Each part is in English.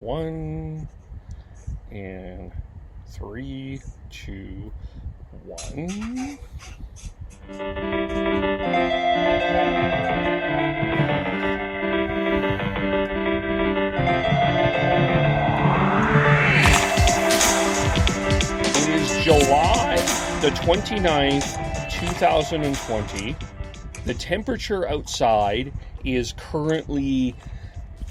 One and 3, 2, 1. It is July the 29th, 2020. The temperature outside is currently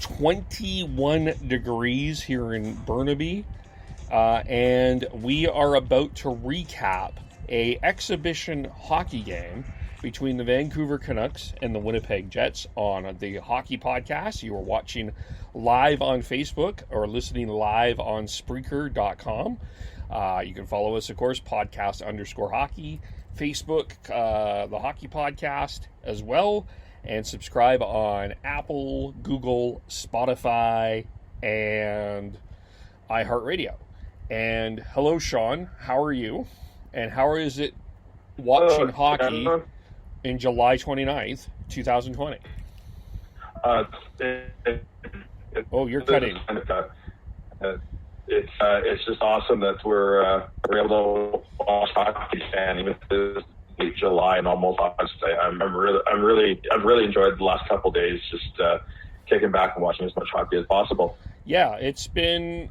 21 degrees here in Burnaby, and we are about to recap a exhibition hockey game between the Vancouver Canucks and the Winnipeg Jets on the Hockey Podcast. You are watching live on Facebook or listening live on Spreaker.com. You can follow us, of course, podcast_hockey, Facebook, the Hockey Podcast as well, and subscribe on Apple, Google, Spotify, and iHeartRadio. And hello, Sean. How are you? And how is it watching hockey in July 29th, 2020? You're cutting. It's just awesome that we're able to watch hockey, and even this late July and almost August. I've really enjoyed the last couple of days, just kicking back and watching as much hockey as possible. Yeah, it's been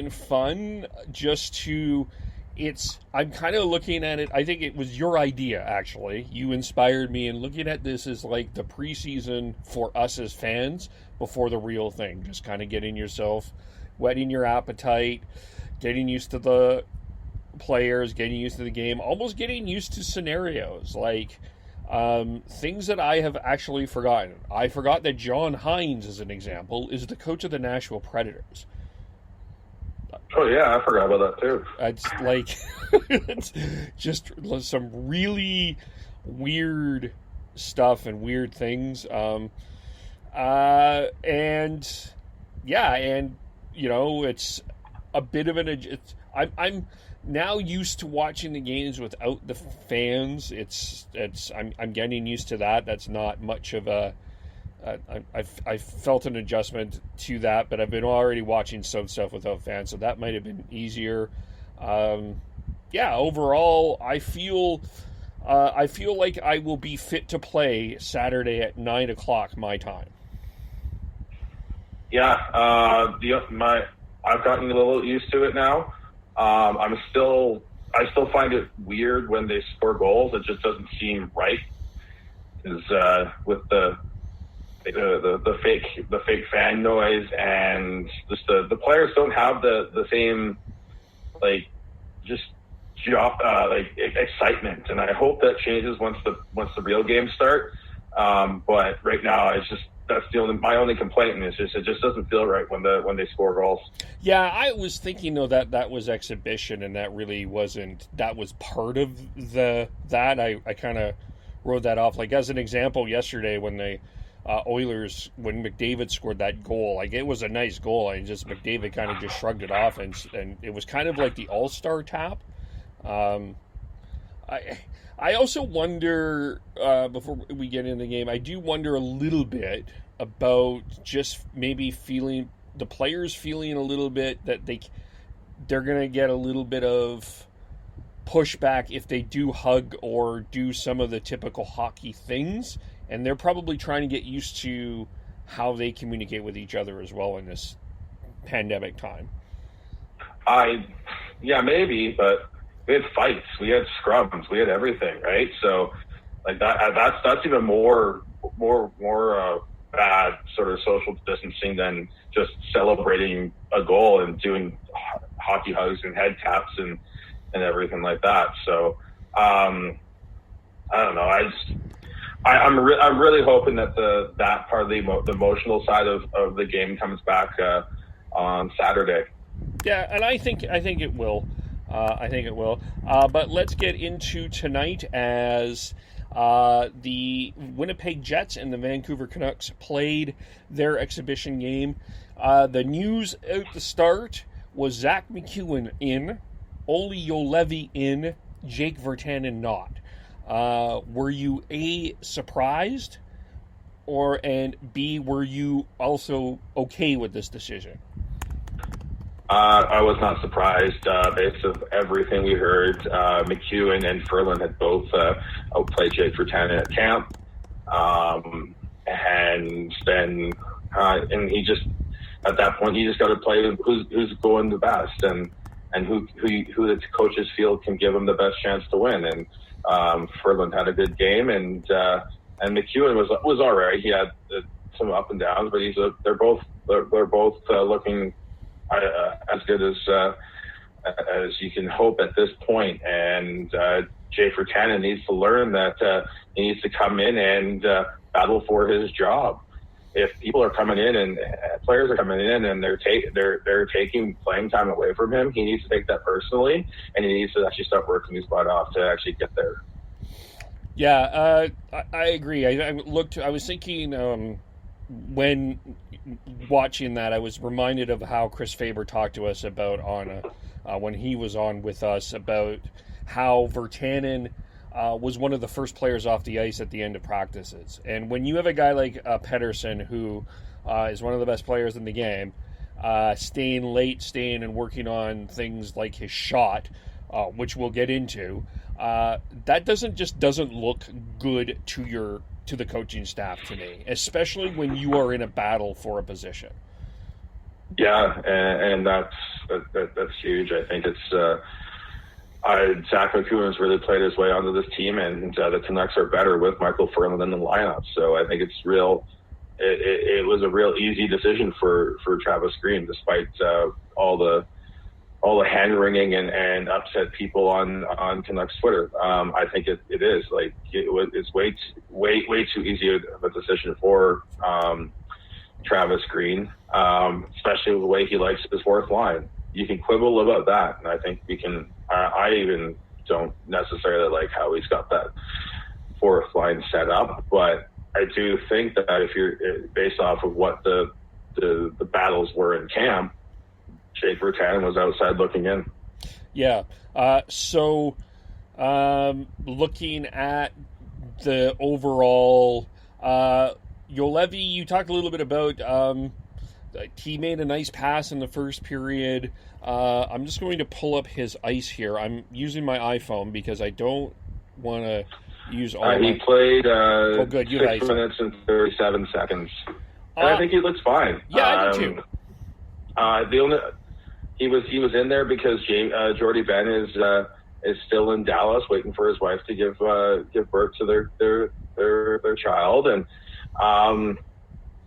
fun just to. I'm kind of looking at it. I think it was your idea, actually. You inspired me in looking at this as like the preseason for us as fans before the real thing. Just kind of getting yourself, whetting your appetite, getting used to the players, getting used to the game, almost getting used to scenarios, like things that I have actually forgotten. I forgot that John Hines, as an example, is the coach of the Nashville Predators. Oh yeah, I forgot about that too. It's like it's just some really weird stuff and weird things. And you know, it's a bit of I'm now used to watching the games without the fans. I'm getting used to that. That's not much of a. I felt an adjustment to that, but I've been already watching some stuff without fans, so that might have been easier. Overall, I feel like I will be fit to play Saturday at 9:00 my time. Yeah, I've gotten a little used to it now. I still find it weird when they score goals. It just doesn't seem right. With the fake fan noise, and just the players don't have the same excitement. And I hope that changes once the real games start. But right now, that's my only complaint is it just doesn't feel right when they score goals. Yeah, I was thinking though that was exhibition, and that really wasn't. That was part of that. I kind of wrote that off. Like as an example, yesterday when they Oilers, when McDavid scored that goal, like it was a nice goal. McDavid kind of just shrugged it off, and it was kind of like the all-star tap. I also wonder, before we get into the game, I do wonder a little bit about just maybe the players feeling a little bit that they're going to get a little bit of pushback if they do hug or do some of the typical hockey things, and they're probably trying to get used to how they communicate with each other as well in this pandemic time. Maybe, but we had fights, we had scrums, we had everything, right? So, like that's even more bad sort of social distancing than just celebrating a goal and doing hockey hugs and head taps and everything like that. So, I don't know. I'm really hoping that that part of the emotional side of the game comes back on Saturday. Yeah, and I think it will. But let's get into tonight as the Winnipeg Jets and the Vancouver Canucks played their exhibition game. The news at the start was Zach MacEwen in, Olli Joulevi in, Jake Virtanen not. Were you A, surprised, and B, were you also okay with this decision? I was not surprised based on everything we heard. MacEwen and Ferland had both outplayed Jake Virtanen at camp. And then and he just, at that point, he just got to play who's going the best and who the coaches feel can give him the best chance to win. And Ferland had a good game, and MacEwen was all right. He had some up and downs, but they're both looking as good as you can hope at this point. And Jay Virtanen needs to learn that he needs to come in and battle for his job. If people are coming in and players are coming in and they're taking playing time away from him, he needs to take that personally, and he needs to actually start working his butt off to actually get there. Yeah, I agree. I was thinking when watching that, I was reminded of how Chris Faber talked to us about when he was on with us about how Virtanen was one of the first players off the ice at the end of practices. And when you have a guy like Pettersson, who is one of the best players in the game, staying and working on things like his shot, which we'll get into, that doesn't look good to the coaching staff to me, especially when you are in a battle for a position. Yeah, and that's huge. I think it's Zach MacEwen's really played his way onto this team, and the Canucks are better with Michael Ferland in the lineup. So I think it's real. It was a real easy decision for Travis Green, despite all the hand-wringing and upset people on Canucks Twitter. I think it is. Like, it's way too easy of a decision for Travis Green, especially the way he likes his fourth line. You can quibble about that, and I think we can. I even don't necessarily like how he's got that fourth line set up, but I do think that if you're based off of what the battles were in camp, Jake Virtanen was outside looking in. Yeah. So looking at the overall, Joulevi, you talked a little bit about he made a nice pass in the first period. I'm just going to pull up his ice here. I'm using my iPhone because I don't want to use all he played 6 minutes and 37 seconds. And I think he looks fine. Yeah, I do too. He was in there because Jordy Ben is still in Dallas waiting for his wife to give birth to their child, and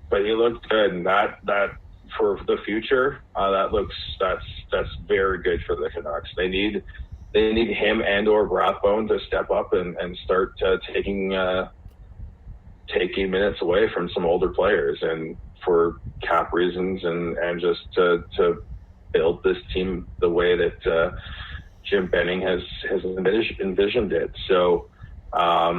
but he looked good, and that for the future that's very good for the Canucks. They need him and or Rathbone to step up and start taking minutes away from some older players, and for cap reasons and just to build this team the way that Jim Benning has envisioned it. So I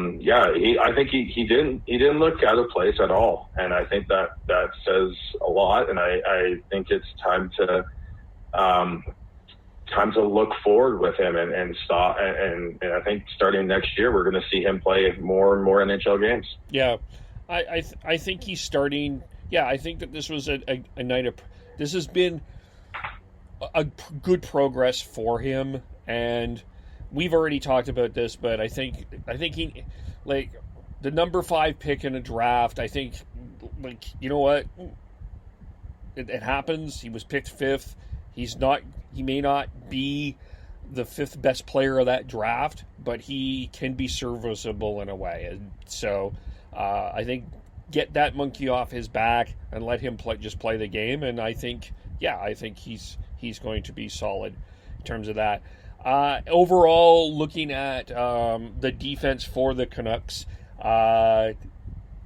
think he didn't look out of place at all, and I think that says a lot. And I think it's time to look forward with him and stop. And I think starting next year we're going to see him play more and more NHL games. Yeah, I think he's starting. Yeah, I think that this was a night of. This has been a good progress for him, and we've already talked about this, but I think he, like, the number 5 pick in a draft, I think, like, you know what, it happens. He was picked 5th. He may not be the 5th best player of that draft, but he can be serviceable in a way. And so I think get that monkey off his back and let him play the game, and I think he's going to be solid in terms of that. Overall, looking at the defense for the Canucks,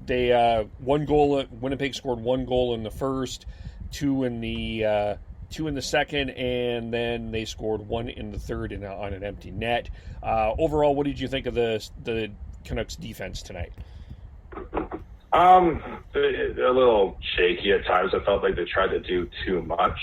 they Winnipeg scored 1 goal in the first, 2 in the second, and then they scored 1 in the third on an empty net. Overall, what did you think of the Canucks defense tonight? A little shaky at times. I felt like they tried to do too much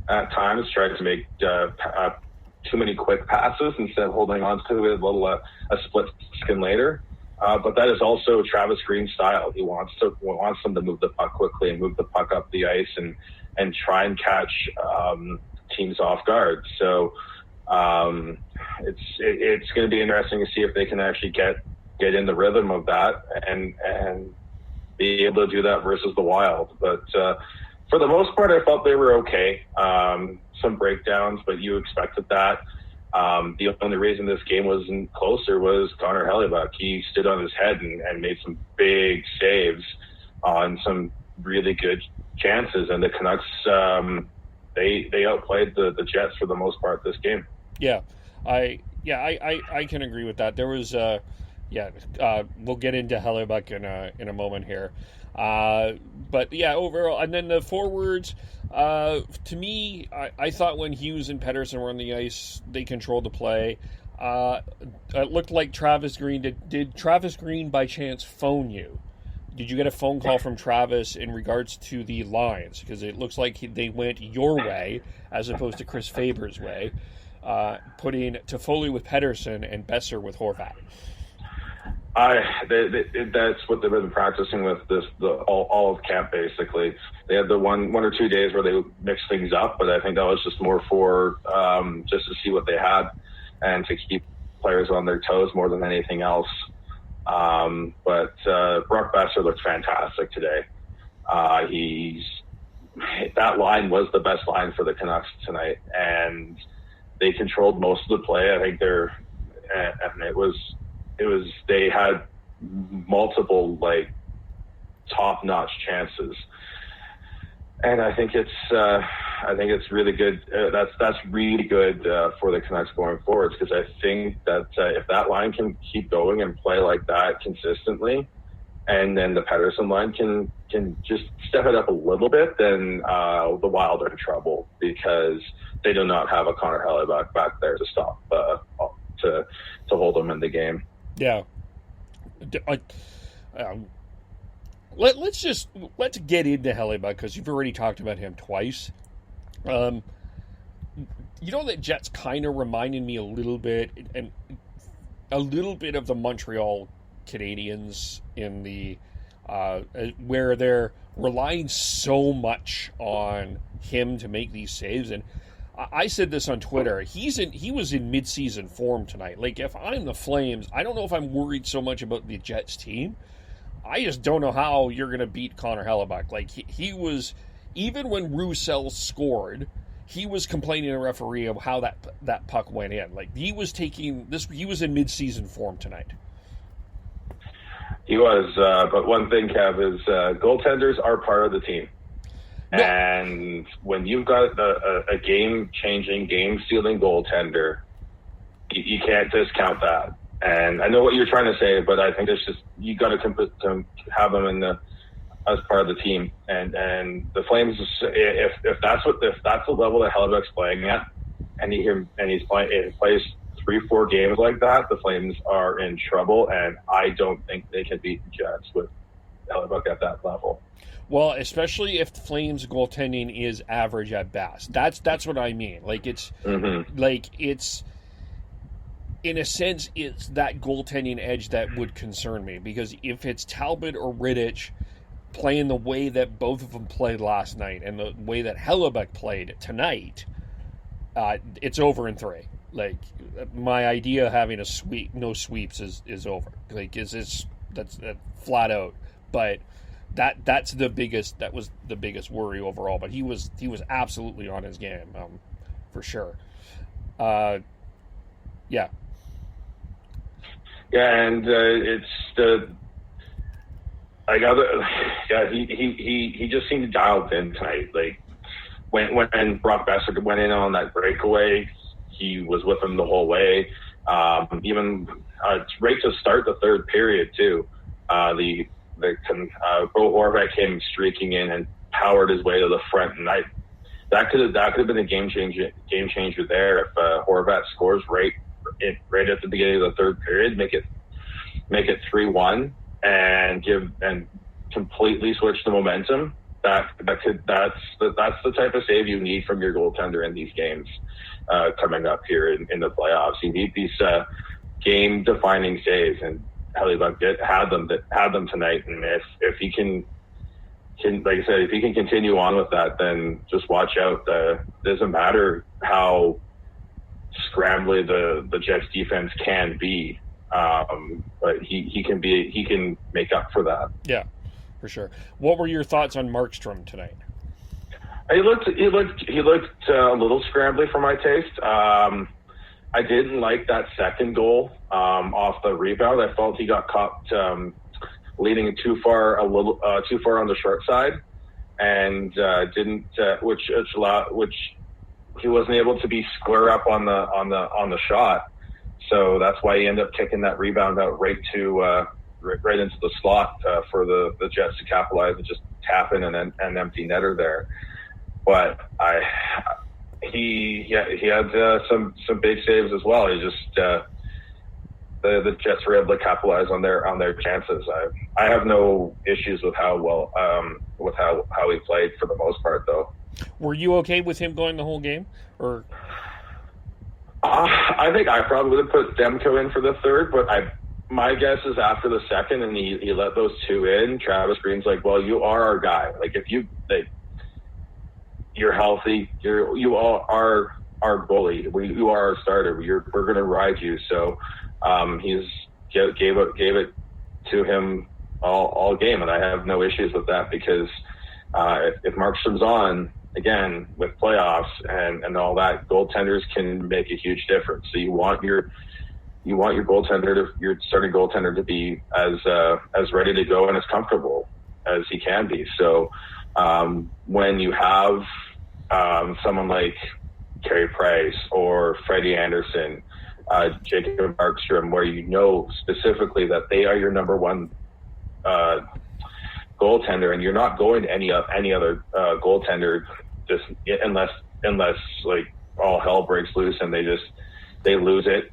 at times, tried to make too many quick passes instead of holding on to it a split second later. But that is also Travis Green's style. He wants them to move the puck quickly and move the puck up the ice and try and catch teams off guard. So it's going to be interesting to see if they can actually get in the rhythm of that and be able to do that versus the Wild. But for the most part, I felt they were okay. Some breakdowns, but you expected that. The only reason this game wasn't closer was Connor Hellebuyck. He stood on his head and made some big saves on some really good chances, and the Canucks they outplayed the Jets for the most part this game. Yeah, I can agree with that. There was we'll get into Hellebuyck in a moment here, but yeah, overall, and then the forwards. To me, I thought when Hughes and Pettersson were on the ice, they controlled the play. It looked like Travis Green. Did Travis Green by chance phone you? Did you get a phone call from Travis in regards to the lines? Because it looks like they went your way as opposed to Chris Faber's way, putting Toffoli with Pettersson and Besser with Horvat. That's what they've been practicing with all of camp, basically. They had the one or 2 days where they mixed things up, but I think that was just more for just to see what they had and to keep players on their toes more than anything else. But Brock Besser looked fantastic today. That line was the best line for the Canucks tonight, and they controlled most of the play. I think they had multiple top-notch chances, and I think it's really good. That's really good for the Canucks going forward, because I think that if that line can keep going and play like that consistently, and then the Pettersson line can just step it up a little bit, then the Wild are in trouble, because they do not have a Connor Hellebuyck back there to stop to hold them in the game. Yeah. Let's get into Hellebuyck, because you've already talked about him twice. That Jets kind of reminded me a little bit of the Montreal Canadiens in the where they're relying so much on him to make these saves. And I said this on Twitter. He was in mid-season form tonight. Like, if I'm the Flames, I don't know if I'm worried so much about the Jets team. I just don't know how you're going to beat Connor Hellebuyck. Like, he was, even when Roussel scored, he was complaining to the referee of how that puck went in. Like, he was in mid-season form tonight. He was, but one thing, Kev, is goaltenders are part of the team. No. And when you've got a game-changing, game-stealing goaltender, you can't discount that. And I know what you're trying to say, but I think it's just you got to have him as part of the team. And the Flames, if that's the level that Hellebuyck's playing at, and he plays 3-4 games like that, the Flames are in trouble. And I don't think they can beat the Jets with Hellebuyck at that level. Well, especially if the Flames goaltending is average at best. That's what I mean. Like, it's it's in a sense it's that goaltending edge that would concern me, because if it's Talbot or Rittich playing the way that both of them played last night and the way that Hellebuyck played tonight, it's over in 3. Like, my idea of having no sweeps is over. Like, that's flat out. But that was the biggest worry overall. But he was absolutely on his game, for sure. Yeah. Yeah, and it's he just seemed dialed in tonight. Like, when Brock Besser went in on that breakaway, he was with him the whole way. Even right to start the third period too. Bo Horvat came streaking in and powered his way to the front, and that could have been a game changer there if Horvat scores right at the beginning of the third period, make it 3-1 and completely switch the momentum. That's the type of save you need from your goaltender in these games coming up here in the playoffs. You need these game defining saves, and Hellebuyck had them tonight. And if he can like I said, if he can continue on with that, then just watch out. It doesn't matter how scrambly the Jets defense can be, but he can make up for that. Yeah, for sure. What were your thoughts on Markstrom tonight? He looked a little scrambly for my taste. I didn't like that second goal off the rebound. I felt he got caught leaning too far on the short side, and which he wasn't able to be square up on the shot. So that's why he ended up kicking that rebound out right into the slot for the Jets to capitalize and just tap in an empty netter there. But he had some big saves as well. He just the Jets were able to capitalize on their chances. I have no issues with how he played for the most part, though. Were you okay with him going the whole game, or? I think I probably would have put Demko in for the third, but my guess is after the second, and he let those two in. Travis Green's like, well, you are our guy. Like if you're healthy, you are our goalie. You are our starter. We're going to ride you. So he's gave it to him all game, and I have no issues with that because if Markstrom's on again with playoffs and all that, goaltenders can make a huge difference. So you want your goaltender, your starting goaltender, to be as ready to go and as comfortable as he can be. So when you have someone like Carey Price or Freddie Anderson, Jacob Markstrom, where you know specifically that they are your number one goaltender, and you're not going to any other goaltender just unless like all hell breaks loose and they lose it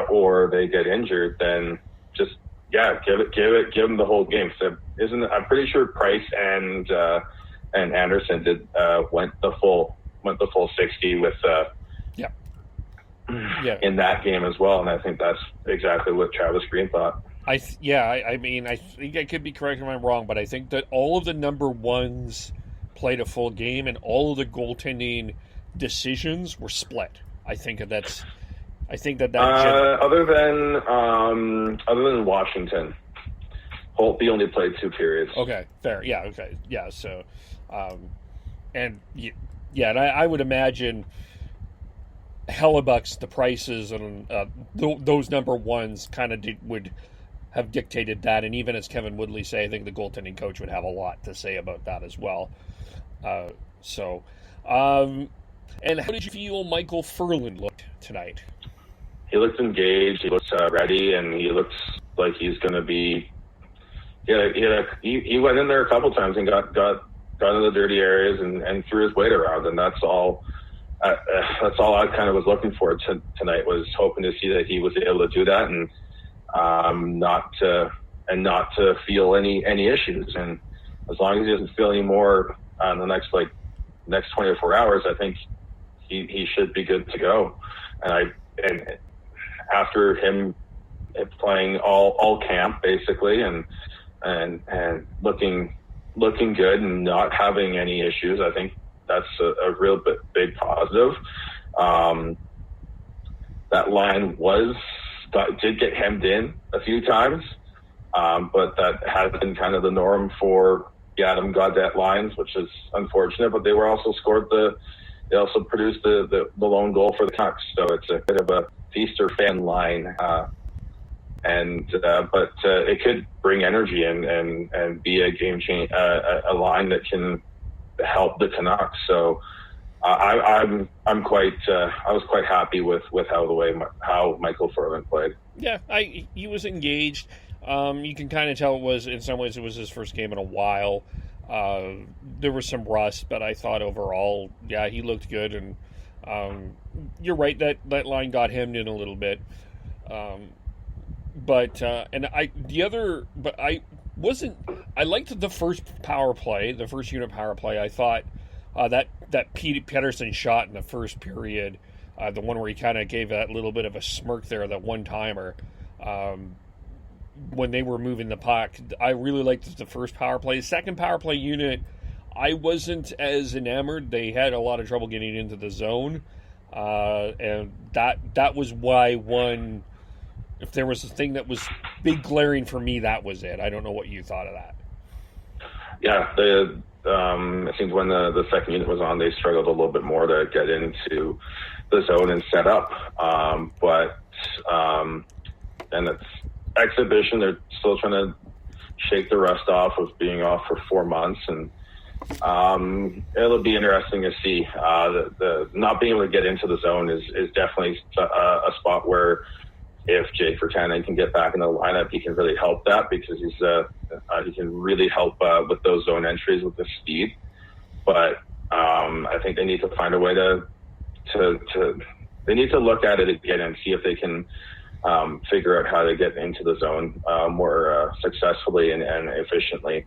or they get injured, then just give them the whole game. So I'm pretty sure Price and Anderson went the full 60 with in that game as well, and I think that's exactly what Travis Green thought. I mean, I think I could be correct if I'm wrong, but I think that all of the number ones played a full game, and all of the goaltending decisions were split. I think that other than Washington, Holtby only played 2 periods. Okay, fair. Yeah. Okay. Yeah. So, and I would imagine Hellebuck's, the Prices, and those number ones kind of would have dictated that. And even as Kevin Woodley say, I think the goaltending coach would have a lot to say about that as well. And how did you feel Michael Ferland looked tonight? He looked engaged. He looked ready, and he looks like he's going to be. He went in there a couple times and got into the dirty areas and threw his weight around, and that's all. That's all I kind of was looking for tonight. Was hoping to see that he was able to do that and not to feel any issues. And as long as he doesn't feel any more in the next 24 hours, I think he should be good to go. And after him playing all camp basically and looking good and not having any issues, I think that's a real big positive. That line did get hemmed in a few times, but that has been kind of the norm for the Adam Gaudette lines, which is unfortunate. But they were also they also produced the lone goal for the Canucks, so it's a bit of a feast or fan line. But it could bring energy and be a game change, a line that can help the Canucks. So I was quite happy with how Michael Ferland played. Yeah, he was engaged. You can kind of tell in some ways it was his first game in a while. There was some rust, but I thought overall, he looked good. And you're right, that line got hemmed in a little bit. I liked the first power play, the first unit power play. I thought that Pete Pettersson shot in the first period, the one where he kind of gave that little bit of a smirk there, that one-timer, when they were moving the puck. I really liked the first power play. The second power play unit, I wasn't as enamored. They had a lot of trouble getting into the zone, and that was why one. If there was a thing that was big glaring for me, that was it. I don't know what you thought of that. Yeah, it seems when the second unit was on, they struggled a little bit more to get into the zone and set up. And it's exhibition. They're still trying to shake the rust off of being off for 4 months, and it'll be interesting to see. The not being able to get into the zone is definitely a spot where if Jake Virtanen can get back in the lineup, he can really help that, because he can really help with those zone entries with the speed. But I think they need to find a way they need to look at it again and see if they can figure out how to get into the zone more successfully and efficiently.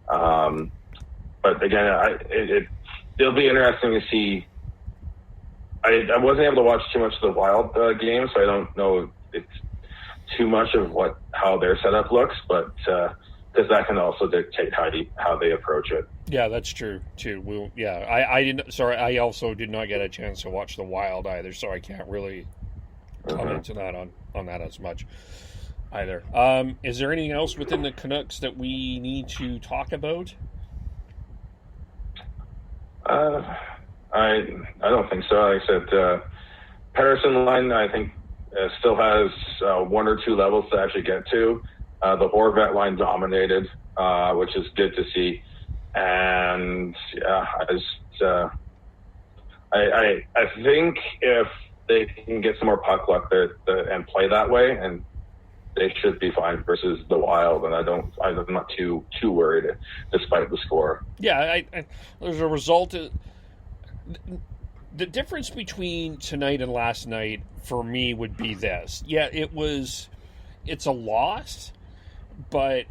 But again, it'll be interesting to see. I wasn't able to watch too much of the Wild game, so I don't know it's too much of how their setup looks, but because that can also dictate how they approach it. Yeah, that's true too. I didn't. Sorry, I also did not get a chance to watch the Wild either, so I can't really comment to that on that as much either. Is there anything else within the Canucks that we need to talk about? I don't think so. Like I said, Patterson line, I think, still has one or two levels to actually get to. The Horvat line dominated, which is good to see. And I think if they can get some more puck luck and play that way, and they should be fine versus the Wild. And I'm not too worried, despite the score. Yeah, there's a result. The difference between tonight and last night for me would be this. Yeah, it's a loss, but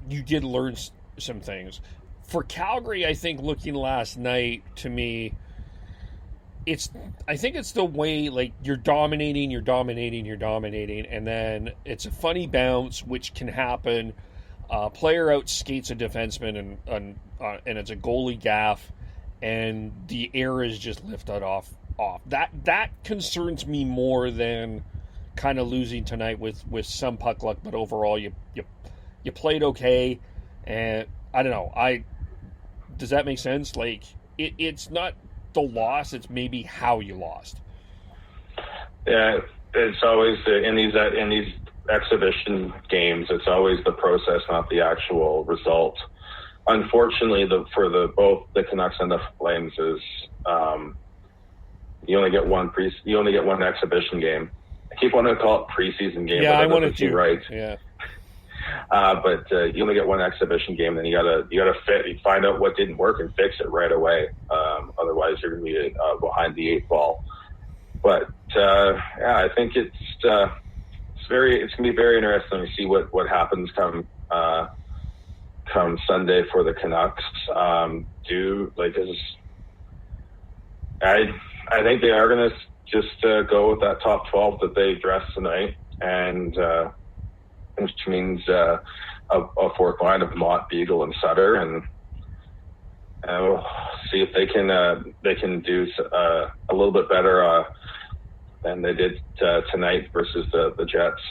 you did learn some things. For Calgary, I think looking last night, to me, I think it's the way, like, you're dominating, and then it's a funny bounce, which can happen. Player out skates a defenseman, and it's a goalie gaff, and the air is just lifted off. That concerns me more than kind of losing tonight with some puck luck, but overall you played okay, and I don't know. Does that make sense? Like, it's not the loss, it's maybe how you lost. Yeah, it's always in these exhibition games, it's always the process, not the actual result. Unfortunately, for both the Canucks and the Flames is you only get one exhibition game. I keep wanting to call it preseason game. Yeah, but I wanted to. Right. Yeah. But you only get one exhibition game, then you gotta find out what didn't work and fix it right away. Otherwise, you're gonna be behind the eight ball. But I think it's gonna be very interesting to see what happens come Sunday for the Canucks. I think they are gonna just go with that top 12 that they dressed tonight, and which means a fourth line of Mott, Beagle, and Sutter, and we'll see if they can do a little bit better than they did tonight versus the Jets.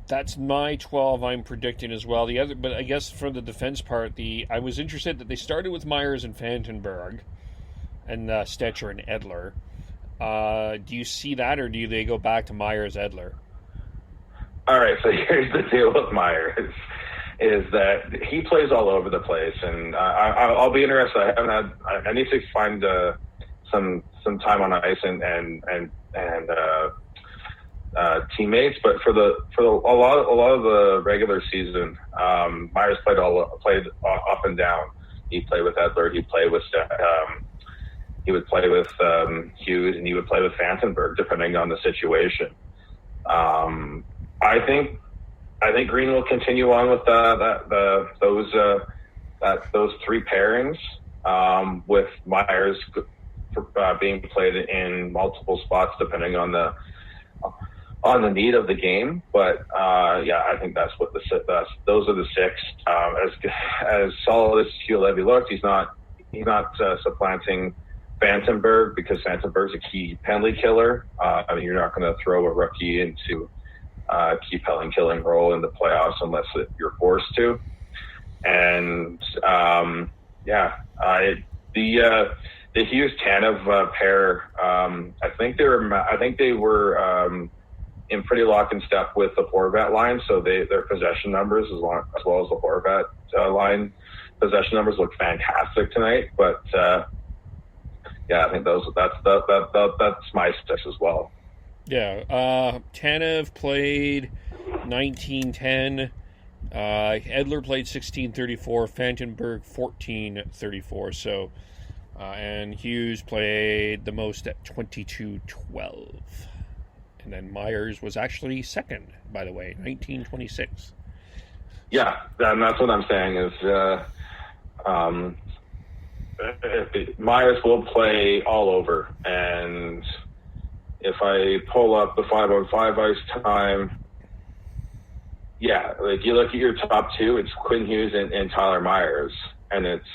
That's my 12 I'm predicting as well. But I guess for the defense part, I was interested that they started with Myers and Fantenberg and Stetcher and Edler. Do you see that, or do they go back to Myers, Edler? All right, so here's the deal with Myers, is that he plays all over the place, and I'll be interested. I need to find some time on ice and teammates, but for a lot of the regular season, Myers played up and down. He played with Edler, he would play with Hughes, and he would play with Fantenberg, depending on the situation. I think Green will continue on with those three pairings, with Myers being played in multiple spots depending on on the need of the game. But I think those are the six. As solid as Joulevi looked, he's not supplanting Vandenberg, because Vandenberg's a key penalty killer. You're not going to throw a rookie into key penalty killing role in the playoffs unless you're forced to. And the Hughes Tanev pair, I think they were in pretty lock and step with the Horvat line, so their possession numbers as well as the Horvat line possession numbers look fantastic tonight. But I think that's my six as well. Yeah, Tanev played 19-10. Edler played 16-34. Vandenberg 14-34. So, and Hughes played the most at 22-12. And then Myers was actually second, by the way, 19-26. Yeah, and that's what I'm saying is Myers will play all over. And if I pull up the 5-on-5 ice time, you look at your top two, it's Quinn Hughes and Tyler Myers, and it's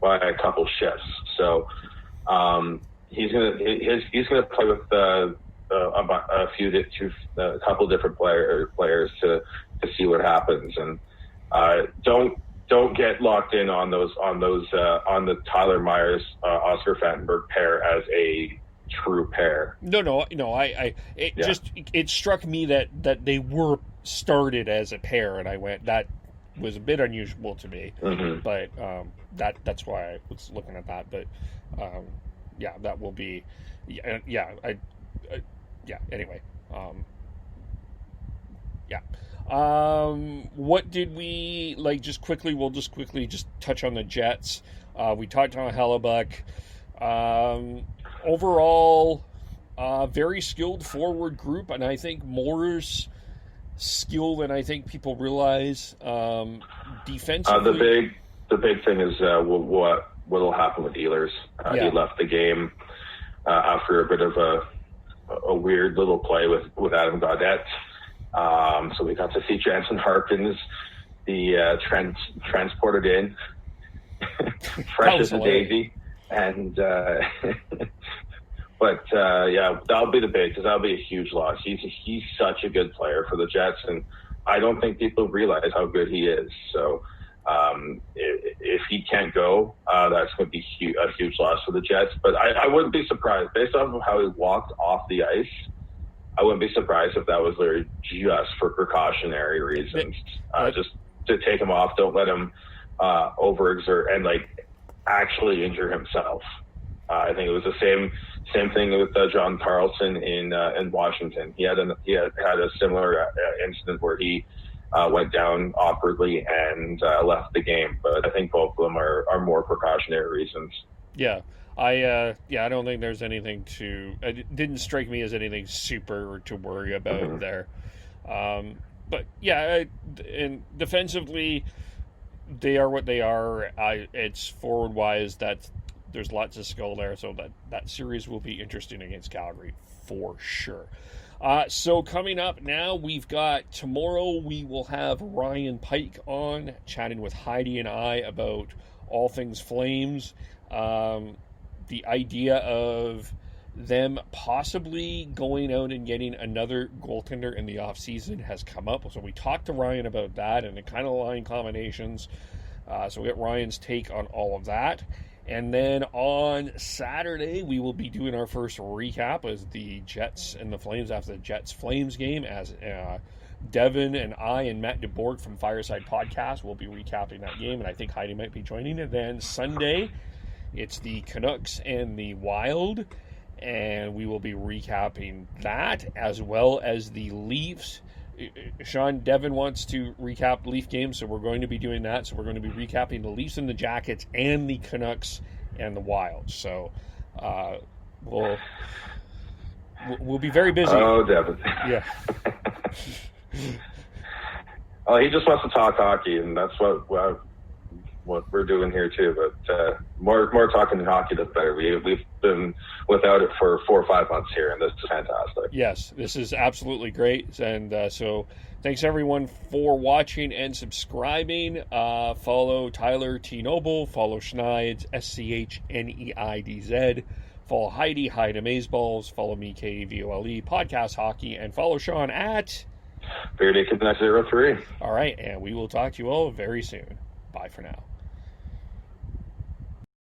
by a couple shifts. So he's gonna play with a couple different players to see what happens, and don't get locked in on the Tyler Myers Oscar Vandenberg pair as a true pair. No. It struck me that they were started as a pair, and I went, that was a bit unusual to me. Mm-hmm. But that's why I was looking at that. But that will be anyway. What did we like? Just quickly, we'll just quickly touch on the Jets. We talked on Hellebuck. Overall, very skilled forward group, and I think Moore's skill than I think people realize. Defensively, the big thing is what will happen with Ehlers. He left the game after a bit of a weird little play with Adam Gaudette. So we got to see Jansen Harkins, the transported in, fresh as a daisy, and but that'll be the big, because that'll be a huge loss. He's such a good player for the Jets, and I don't think people realize how good he is. So if he can't go, that's going to be a huge loss for the Jets. But I wouldn't be surprised, based off of how he walked off the ice. I wouldn't be surprised if that was literally just for precautionary reasons, just to take him off. Don't let him overexert and actually injure himself. I think it was the same thing with John Carlson in Washington. He had a similar incident where he went down awkwardly and left the game. But I think both of them are more precautionary reasons. Yeah. I don't think there's anything it didn't strike me as anything super to worry about there. But and defensively, they are what they are. It's forward wise that there's lots of skill there, so that series will be interesting against Calgary for sure. So coming up now, we've got tomorrow we will have Ryan Pike on chatting with Heidi and I about all things Flames. The idea of them possibly going out and getting another goaltender in the offseason has come up. So we talked to Ryan about that and the kind of line combinations. So we get Ryan's take on all of that. And then on Saturday, we will be doing our first recap as the Jets and the Flames after the Jets-Flames game, as Devin and I and Matt DeBourg from Fireside Podcast will be recapping that game, and I think Heidi might be joining. And then Sunday, it's the Canucks and the Wild, and we will be recapping that, as well as the Leafs. Sean, Devin wants to recap the Leaf game, so we're going to be doing that. So we're going to be recapping the Leafs and the Jackets and the Canucks and the Wild. So we'll be very busy. Oh, Devin. Yeah. Oh, he just wants to talk hockey, and that's what we're doing here too. But more talking hockey, the better. been without it for 4 or 5 months here, and this is fantastic. Yes, this is absolutely great. And so thanks everyone for watching and subscribing. Follow Tyler T. Noble, follow Schneids, SCHNEIDZ, follow Heidi, Hyde Amazeballs, follow me, KVOLE, Podcast Hockey, and follow Sean at Virtanen 03. All right, and we will talk to you all very soon. Bye for now.